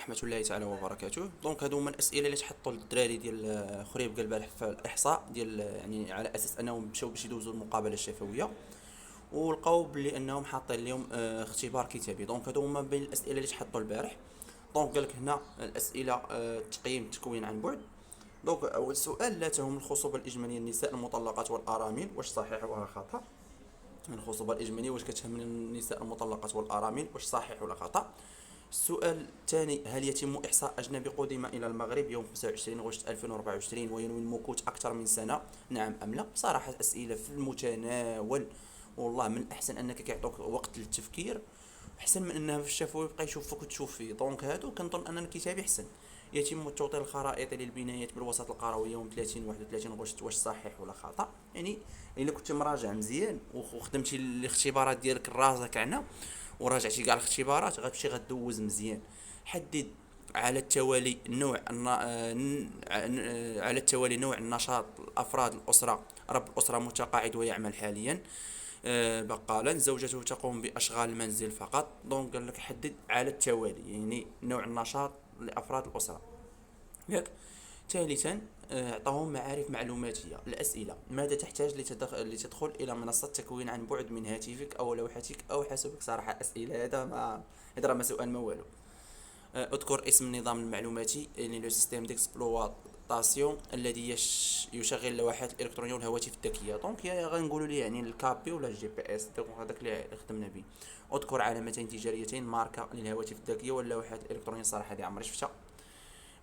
ورحمة الله تعالى وبركاته. دونك هادو هما الأسئلة اللي تحطوا للدراري ديال خريبكا البارح في الإحصاء ديال يعني على أساس أنهم مشاو باش يدوزوا المقابلة الشفوية، ولقاو بلي أنهم حاطين لهم اختبار كتابي. دونك هادو هما بين الأسئلة اللي تحطوا البارح. دونك قالك هنا الأسئلة تقييم التكوين عن بعد. دونك أول سؤال: لا تهم الخصوبة الإجمالية النساء المطلقات والأرامل، واش صحيح ولا خطأ؟ الخصوبة الإجمالية واش كتهم النساء المطلقات والأرامل، واش صحيح ولا خطأ؟ السؤال الثاني: هل يتم إحصاء أجنبي قدم إلى المغرب يوم 25 غشت 2024 وينوي المكوث أكثر من سنة، نعم أم لا؟ بصراحة أسئلة في المتناول، والله من الأحسن أنك كيعطوك وقت للتفكير أحسن من أنها في الشفوي يبقى يشوفك وتشوف فيه. دونك هادو كنظن أن الكتاب أحسن. يتم توطين الخرائط للبنايات بالوسط القروي يوم 30 31 غشت، واش صحيح ولا خطأ؟ يعني إلا كنت مراجع مزيان وخدمتي الاختبارات ديالك راسك عنا وراجعتي كاع الاختبارات غتمشي غدوز مزيان. حدد على التوالي نوع على التوالي نوع النشاط الافراد الاسره. رب الاسره متقاعد ويعمل حاليا. بقالا زوجته تقوم باشغال المنزل فقط. دونك قال لك حدد على التوالي يعني نوع النشاط لافراد الاسره، ياك. ثالثا اعطاهم معارف معلوماتيه. الاسئله: ماذا تحتاج لتدخل الى منصه تكوين عن بعد من هاتفك او لوحتك او حاسوبك؟ صراحه اسئله هذا ما هذا راه ما سؤال ما والو. اذكر اسم النظام المعلوماتي يعني لو سيستيم ديكسبلواتاسيون الذي يشغل اللوحات الالكترونيه والهواتف الذكيه. دونك يا غنقولوا لي يعني الكابي ولا الجي بي اس، دونك هذاك اللي خدمنا به. اذكر علامتين تجاريتين ماركه للهواتف الذكيه واللوحات الالكترونيه. صراحه هذه عمري شفتها،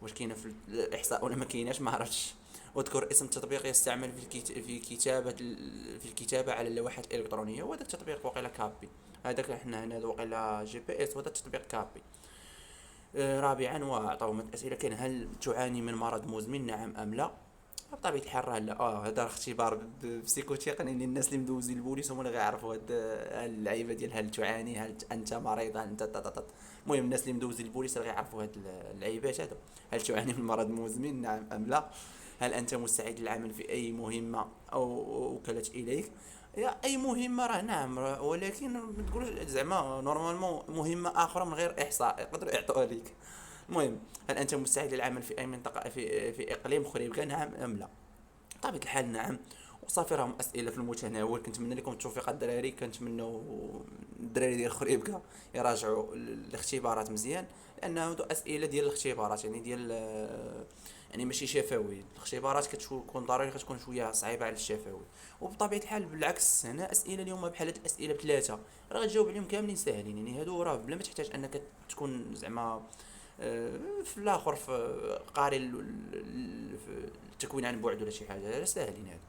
واش كاينه في الاحصاء ولا ما كايناش ما عرفتش. واذكر اسم تطبيق يستعمل في الكتابه على اللوحات الالكترونيه، وهذا التطبيق وقيلا كابي. هذاك حنا هنا وقيلا جي بي اس، وهذا التطبيق كابي. رابعا واعطاهم الاسئله: كان هل تعاني من مرض مزمن، نعم ام لا؟ بطبيعه الحال راه لا. هذا اختبار بسيكوتيقني للناس اللي مدوزين البوليس هما اللي غيعرفوا هاد اللعيبه ديال هل تعاني، هل انت مريض، هل انت المهم الناس اللي مدوزين البوليس راه غيعرفوا هاد اللعيبات هادو. هل تعاني من مرض مزمن، نعم ام لا؟ هل انت مستعد للعمل في اي مهمه او وكلت اليك؟ يا اي مهمه راه نعم ولكن ما تقولش زعما نورمالمون مهمه اخرى من غير احصاء يقدروا يعطوها لك. المهم: هل انت مستعد للعمل في اي منطقه في اقليم خريبكا، نعم ام لا؟ بطبيعه الحال نعم. وصافي راهم اسئله في المتناول. كنتمنى لكم التوفيق الدراري، كنتمنوا الدراري ديال خريبكا يراجعوا الاختبارات مزيان، لان هادو اسئله ديال الاختبارات يعني ديال يعني ماشي شفوي. الاختبارات كتكون ضروري كتكون شويه صعيبه على الشفوي. وبطبيعه الحال بالعكس هنا اسئله اليوم بحال هاد الاسئله بثلاثه راه غتجاوب عليهم كاملين ساهلين. يعني هادو راه بلا ما تحتاج انك تكون زعما في الاخر في قاري التكوين عن بعد ولا شي حاجه، ساهلين هادو.